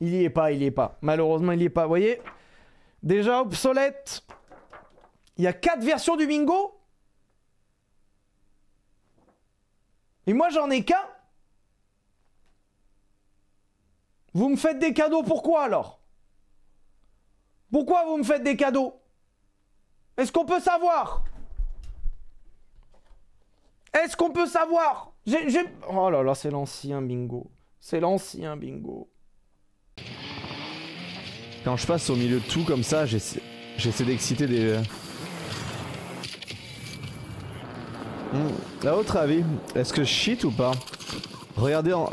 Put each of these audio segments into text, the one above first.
Il y est pas, il y est pas. Malheureusement, il y est pas. Vous voyez? Déjà obsolète. Il y a 4 versions du bingo. Et moi, j'en ai qu'un. Vous me faites des cadeaux, pourquoi alors? Pourquoi vous me faites des cadeaux? Est-ce qu'on peut savoir? Est-ce qu'on peut savoir? Oh là là, c'est l'ancien bingo. C'est l'ancien bingo. Quand je passe au milieu de tout comme ça, j'essaie d'exciter des... À votre avis, est-ce que je cheat ou pas? Regardez en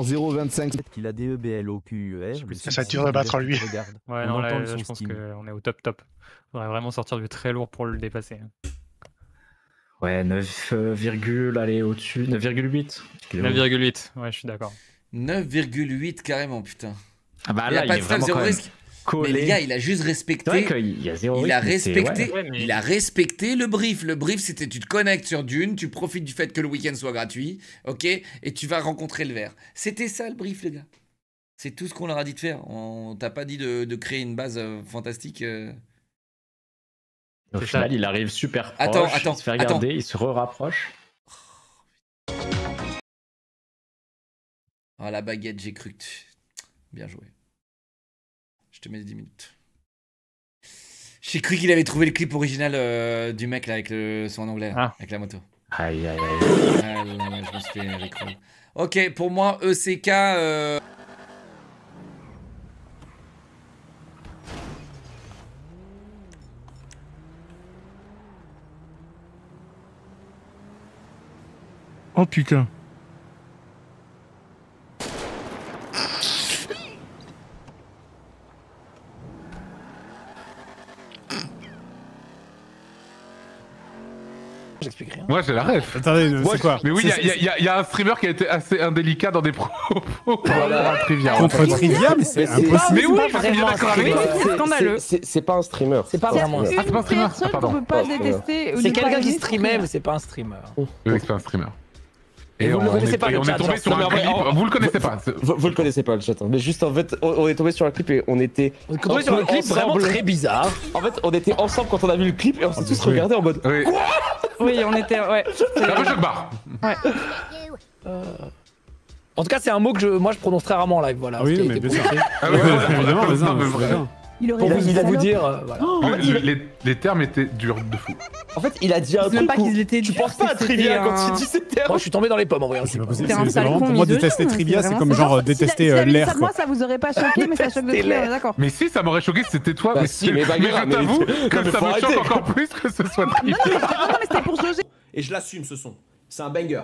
0,25. Peut-être qu'il a DEBLOQUR. Ça dure de battre lui. Ouais, non, là, je pense qu'on est au top. Faudrait vraiment sortir du très lourd pour le dépasser. Ouais, 9, allez, au-dessus, 9,8. 9,8, ouais, je suis d'accord. 9,8 carrément, putain. Ah bah il là, a pas de stress, zéro risque. Mais les gars, il a juste respecté. Il y a zéro risque. Il a respecté le brief. Le brief, c'était tu te connectes sur Dune, tu profites du fait que le week-end soit gratuit, ok, et tu vas rencontrer le verre. C'était ça le brief, les gars. C'est tout ce qu'on leur a dit de faire. On t'a pas dit de créer une base fantastique. Au final, il arrive super proche. Il se fait regarder, il se rapproche. Ah, la baguette, j'ai cru que bien joué. Je te mets 10 minutes. J'ai cru qu'il avait trouvé le clip original du mec là avec le son en anglais, là, avec la moto. Aïe. Ah là là, je me suis fait récroler. Ok, pour moi, ECK... Oh putain. J'explique rien. Moi j'ai la ref. Attendez, c'est quoi? Mais oui, il y a un streamer qui a été assez indélicat dans des propos pour un trivia. Contre trivia, mais c'est impossible. Mais oui, parce qu'il est d'accord avec moi. C'est scandaleux. C'est pas un streamer. C'est pas vraiment un Ah, c'est pas un streamer. personne Pardon. qu'on peut pas détester. C'est quelqu'un qui streamait, mais c'est pas un streamer. Oui, c'est pas un streamer. Et vous le connaissez pas, le on chat, est tombé genre, sur un clip. Vous le connaissez pas. Vous le connaissez pas le chat. Mais juste en fait, on est tombé sur un clip et on était. On est tombé sur un clip vraiment très bizarre. En fait, on était ensemble quand on a vu le clip et on s'est tous regardés en mode. Oui. Oui, on était. Ouais. C'est un peu choc barre. Ouais. En tout cas, c'est un mot que moi je prononce très rarement en live. Voilà. Oui, mais bien sûr. Ah oui, évidemment, raison. Il a vous dire. Voilà. Les termes étaient durs de fou. En fait, il a dit un truc où tu penses pas à trivia quand il dit ces termes. Moi, je suis tombé dans les pommes en vrai. C'est vraiment pour moi détester trivia, c'est comme genre détester l'air. Moi, ça vous aurait pas choqué, mais ça choque de trivia, d'accord. Mais si, ça m'aurait choqué si c'était toi. Mais si, mais je t'avoue que ça me choque encore plus que ce soit trivia. Non, mais c'était pour jauger. Et je l'assume ce son. C'est un banger.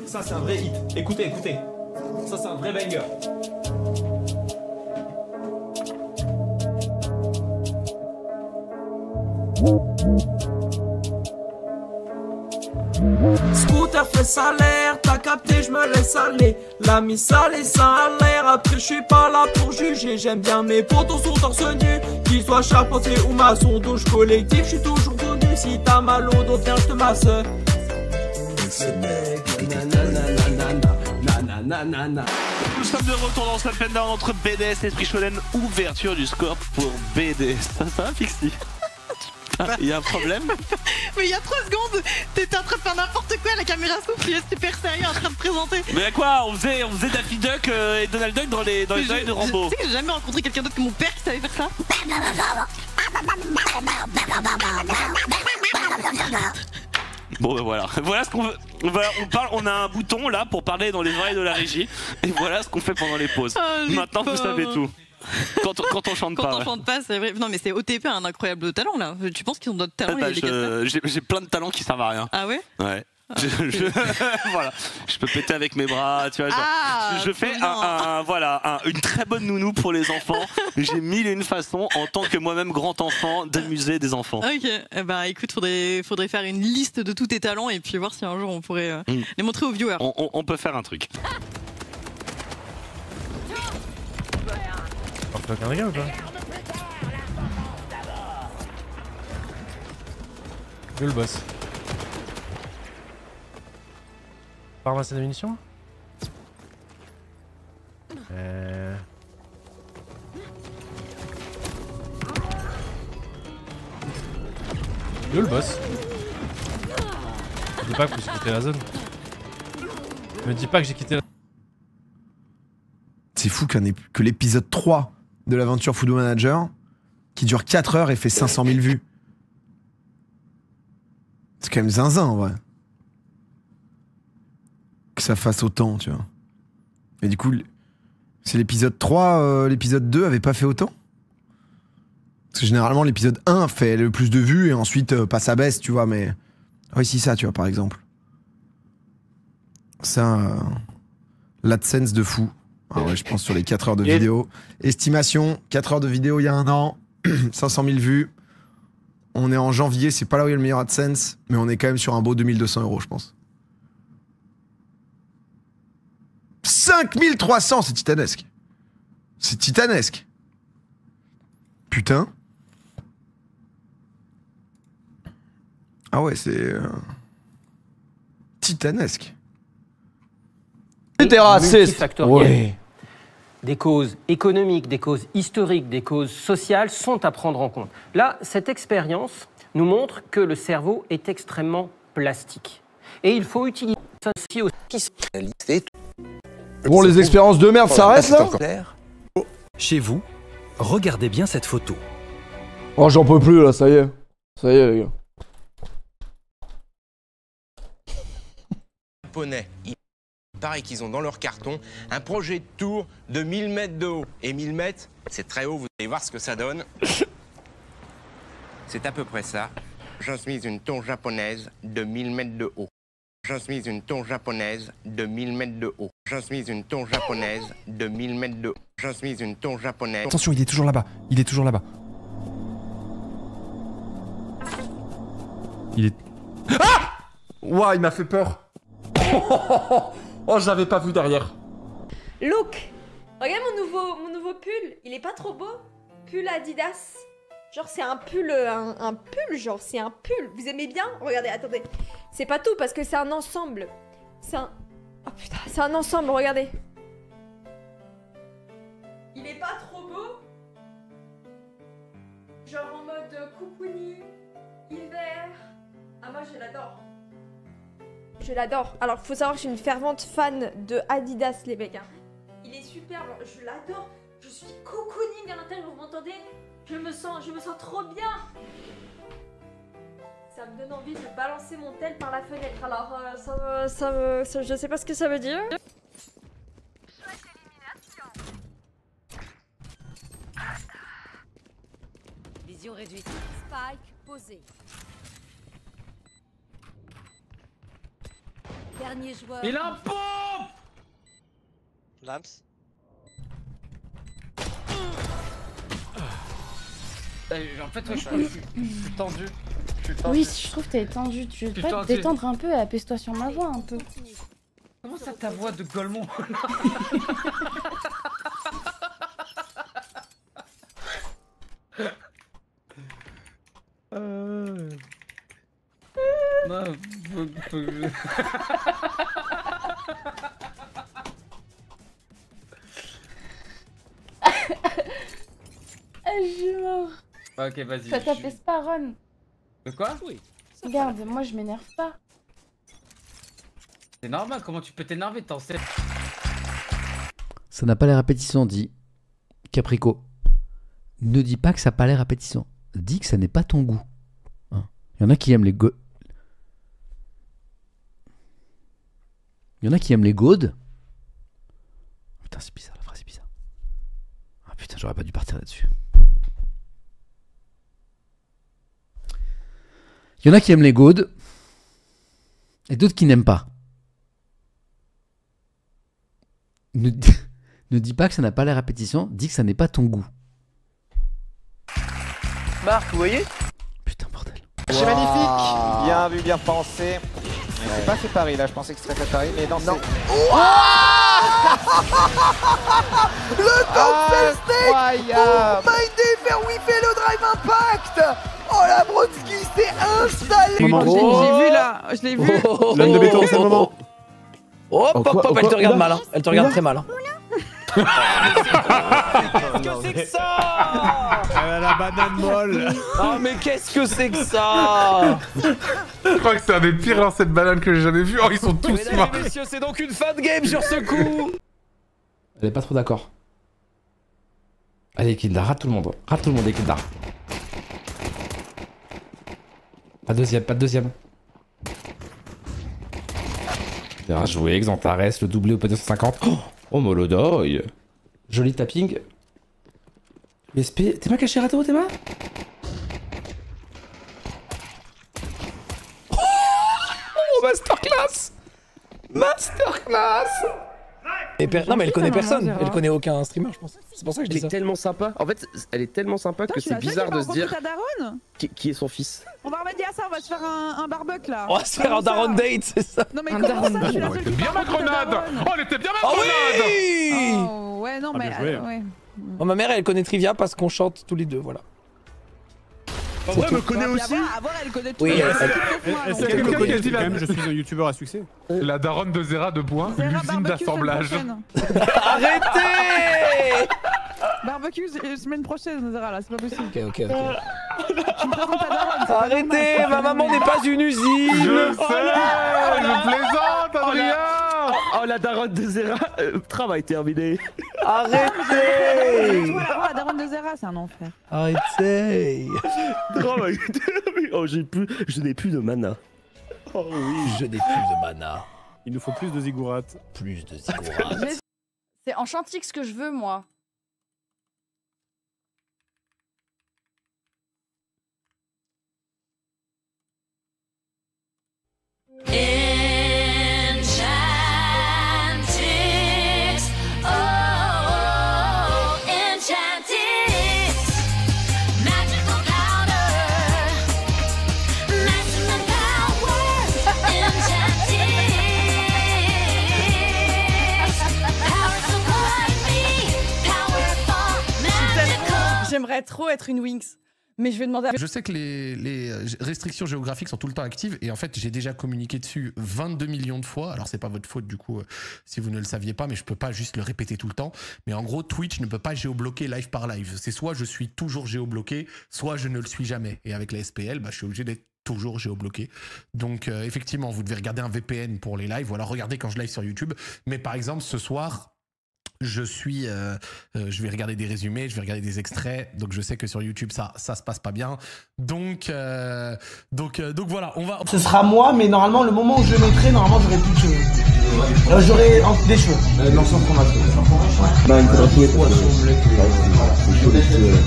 Ça c'est un vrai hit. Écoutez, écoutez. Ça c'est un vrai banger. Scooter fait salaire, t'as capté, je me laisse aller. L'ami salé, ça a l'air. Après, je suis pas là pour juger. J'aime bien mes potos sont torse nu. Qu'ils soient charpentiers ou maçons, douche collective, je suis toujours connu. Si t'as mal au dos, viens, je te masse. Nous sommes de retour dans ce Open Down entre BDS et Esprit Shonen. Ouverture du score pour BDS. Ça va, Pixie? Il y a un problème? Mais il y a 3 secondes, t'étais en train de faire n'importe quoi, la caméra s'ouvre, tu es super sérieux en train de présenter. Mais à quoi? On faisait Daffy Duck et Donald Duck dans les années de Rambo. Tu sais que j'ai jamais rencontré quelqu'un d'autre que mon père qui savait faire ça. Bon ben voilà, voilà ce qu'on veut. Voilà, on a un bouton là pour parler dans les oreilles de la régie. Et voilà ce qu'on fait pendant les pauses. Maintenant vous savez tout. Quand on chante pas. Quand on chante pas, c'est vrai. Non mais c'est OTP un incroyable talent là. Tu penses qu'ils ont d'autres talents j'ai plein de talents qui servent à rien. Ah ouais? Ouais. Voilà, je peux péter avec mes bras, tu vois. Je fais une très bonne nounou pour les enfants. J'ai mille et une façons en tant que moi-même grand enfant d'amuser des enfants. Ok, bah écoute, faudrait faire une liste de tous tes talents et puis voir si un jour on pourrait les montrer aux viewers. On peut faire un truc. On fait aucun dégât ou pas? Où est le boss? Pas ramasser des munitions? Yo le boss. Me dis pas que j'ai quitté la zone. Me dis pas que j'ai quitté la... C'est fou que l'épisode 3 de l'aventure Football Manager, qui dure 4 heures et fait 500 000 vues. C'est quand même zinzin en vrai. Que ça fasse autant, tu vois. Et du coup, c'est l'épisode 3, l'épisode 2 avait pas fait autant? Parce que généralement l'épisode 1 fait le plus de vues et ensuite passe à baisse, tu vois, mais... Oui, si ça, tu vois, par exemple. Ça, l'AdSense de fou. Ah ouais, je pense sur les 4 heures de vidéo. Estimation, 4 heures de vidéo il y a 1 an, 500 000 vues. On est en janvier, c'est pas là où il y a le meilleur AdSense, mais on est quand même sur un beau 2200 €, je pense. 5300, c'est titanesque. C'est titanesque. Putain. Ah ouais, c'est... titanesque. Multifactoriel. Des causes économiques, des causes historiques, des causes sociales sont à prendre en compte. Là, cette expérience nous montre que le cerveau est extrêmement plastique. Et il faut utiliser ça aussi. Bon, les expériences de merde, ça reste là? Chez vous, regardez bien cette photo. Oh, j'en peux plus là, ça y est. Ça y est, les gars. Japonais. Il paraît qu'ils ont dans leur carton un projet de tour de 1000 mètres de haut. Et 1000 mètres, c'est très haut, vous allez voir ce que ça donne. C'est à peu près ça. Je suis une tour japonaise de 1000 mètres de haut. Je suis une tour japonaise de 1000 mètres de haut. Je suis une tour japonaise de 1000 mètres de haut. Je suis une tour japonaise... Attention, il est toujours là-bas. Il est toujours là-bas. Il est... Ah! Ouah, il m'a fait peur. Oh, j'avais pas vu derrière. Look, regarde mon nouveau pull, il est pas trop beau? Pull Adidas. Genre c'est un pull, un pull, genre c'est un pull. Vous aimez bien? Regardez, attendez. C'est pas tout parce que c'est un ensemble. C'est un... Oh putain, c'est un ensemble, regardez. Il est pas trop beau? Genre en mode coucouni, hiver. Ah moi je l'adore. Je l'adore. Alors, faut savoir que je suis une fervente fan de Adidas, les mecs. Hein. Il est superbe, je l'adore. Je suis cocooning à l'intérieur, vous m'entendez? Je me sens trop bien. Ça me donne envie de balancer mon tel par la fenêtre. Alors, je sais pas ce que ça veut dire. Vision réduite. Spike posé. Dernier joueur. Il a un pompe. Lams. En fait, ouais, je suis tendu. Oui, je trouve que t'es tendu. Tu veux pas te détendre un peu et apaiser-toi sur ma voix un peu. Comment ça, ta voix de Golemont? Non, faut que je... Je suis mort. Ok, vas-y. Ça t'apaise pas, Ron. De quoi? Oui. Regarde, moi je m'énerve pas. C'est normal, comment tu peux t'énerver? T'en sais. Ça n'a pas l'air appétissant, dit Caprico. Ne dis pas que ça n'a pas l'air appétissant. Dis que ça n'est pas ton goût. Hein? Il y en a qui aiment les goûts. Il y en a qui aiment les gaudes. Putain, c'est bizarre, la phrase est bizarre. Ah putain, j'aurais pas dû partir là-dessus. Il y en a qui aiment les gaudes. Et d'autres qui n'aiment pas. Ne dis pas que ça n'a pas l'air appétissant. Dis que ça n'est pas ton goût. Marc, vous voyez? Putain, bordel. C'est magnifique. Bien vu, bien pensé. J'ai pas fait Paris là, je pensais que c'était fait Paris, mais non, non. Le cancel steak pour Mindé vers où il fait le drive impact. Oh la Brodsky s'est installée. J'ai vu là, je l'ai vu. L'homme de béton, c'est le moment. Hop, hop, hop, elle te regarde mal, hein. Elle te regarde très mal. Hein. c'est que ça? Elle a la banane molle. Oh mais qu'est-ce que c'est que ça? Je crois que c'est un des pires lancers de banane que j'ai jamais vu. Oh, ils sont tous Mesdames morts. et messieurs, c'est donc une fin de game sur ce coup. Elle est pas trop d'accord. Allez, Kilda, rate tout le monde. Rate tout le monde, Kilda. Pas de deuxième, pas de deuxième. Bien joué, Xantares, le doublé au P250. Oh, Molodoy. Joli tapping. USP. T'es pas caché, Rato, t'es pas? Oh, masterclass. Masterclass. Non mais elle connaît personne, elle connaît aucun streamer je pense. C'est pour ça que je dis ça. Elle est tellement sympa, en fait elle est tellement sympa que c'est bizarre de se dire qui est son fils. On va remettre ça, on va se faire un barbecue là. On va se faire un daron date, c'est ça. Non mais comment ça, je suis la seule qui Bien ma grenade. Oh, elle était bien ma Oh grenade. oui. Oh ouais non mais ouais. Bon, ma mère elle connaît Trivia parce qu'on chante tous les deux, voilà. En vrai, me connaît aussi. À voir, elle connaît tout. Oui, Est-ce que quelqu'un qui a dit même je suis un youtubeur à succès? La daronne de Zera de Bois, l'usine d'assemblage. Arrêtez. Barbecue semaine prochaine, Zara là, c'est pas possible. Ok. Tu me présentes ta daronne. Arrêtez, ma maman n'est pas une usine. Je sais, je plaisante, Adrien. Oh la daronne de Zera, travail terminé. Arrêtez. La daronne de Zara, c'est un enfer. Arrêtez. Travail terminé. Oh je n'ai plus de mana. Oh oui, je n'ai plus de mana. Il nous faut plus de ziggurat. Plus de ziggurat. C'est en Chantix que je veux, moi. Enchantix, oh, Enchantix, magical powder, maximum power, Enchantix, power so me, powerful, magical. J'aimerais trop être une Winx. Mais je vais demander à... Je sais que les restrictions géographiques sont tout le temps actives et en fait j'ai déjà communiqué dessus 22 millions de fois. Alors c'est pas votre faute du coup si vous ne le saviez pas, mais je peux pas juste le répéter tout le temps. Mais en gros Twitch ne peut pas géobloquer live par live. C'est soit je suis toujours géobloqué, soit je ne le suis jamais. Et avec la SPL, je suis obligé d'être toujours géobloqué. Donc effectivement vous devez regarder un VPN pour les lives ou alors regardez quand je live sur YouTube. Mais par exemple ce soir... je vais regarder des résumés, je vais regarder des extraits, donc je sais que sur YouTube ça se passe pas bien. Donc voilà, on va. Ce sera moi, mais normalement le moment où je le mettrai, normalement j'aurai plus de cheveux. J'aurai des cheveux. L'ensemble qu'on a fait. Bah, il faudra tout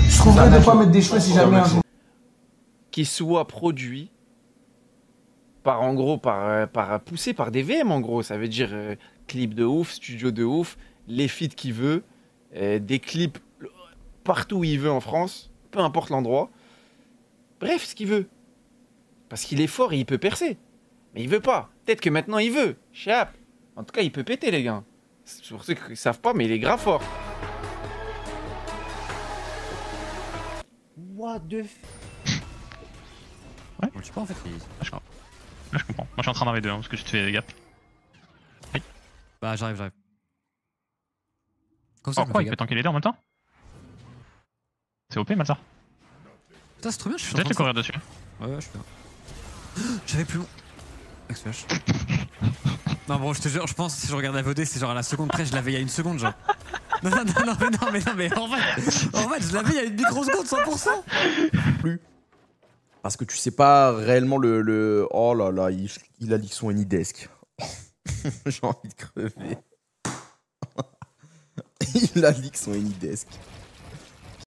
Je trouverai de quoi mettre des cheveux si jamais un jour. Qui soit produit par en gros poussé par des VM en gros, ça veut dire clip de ouf, studio de ouf. Les feats qu'il veut, des clips partout où il veut en France, peu importe l'endroit. Bref, ce qu'il veut. Parce qu'il est fort et il peut percer. Mais il veut pas. Peut-être que maintenant il veut. Chap. En tout cas, il peut péter, les gars. C'est pour ceux qui savent pas, mais il est grave fort. What the Ouais. Je sais pas en fait. Là, je comprends. Moi, je suis en train d'arriver 2 parce que je te fais gap. Oui. Bah, j'arrive. Comme ça, quoi, il peut tanker les deux en même temps? C'est OP, Malzar. Putain, c'est trop bien, je suis peut-être le courir dessus. Ouais, je suis là. J'avais plus mon. Ex-flash. Non, bon, je te jure, je pense si je regarde la VOD, c'est genre à la seconde près, je l'avais il y a une seconde, genre. Non, mais en fait, je l'avais il y a une microseconde, 100%. Plus. Parce que tu sais pas réellement le... Oh là là, il a leak son AnyDesk. J'ai envie de crever. Il a leak son AnyDesk.